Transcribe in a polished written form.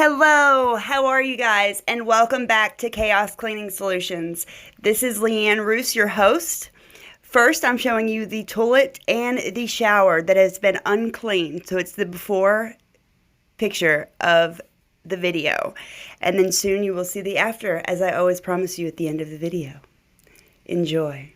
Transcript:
Hello, how are you guys? And welcome back to Khaos Cleaning Solutions. This is Leeanne Roose, your host. First, I'm showing you the toilet and the shower that has been uncleaned. So it's the before picture of the video. And then soon you will see the after, as I always promise you at the end of the video. Enjoy.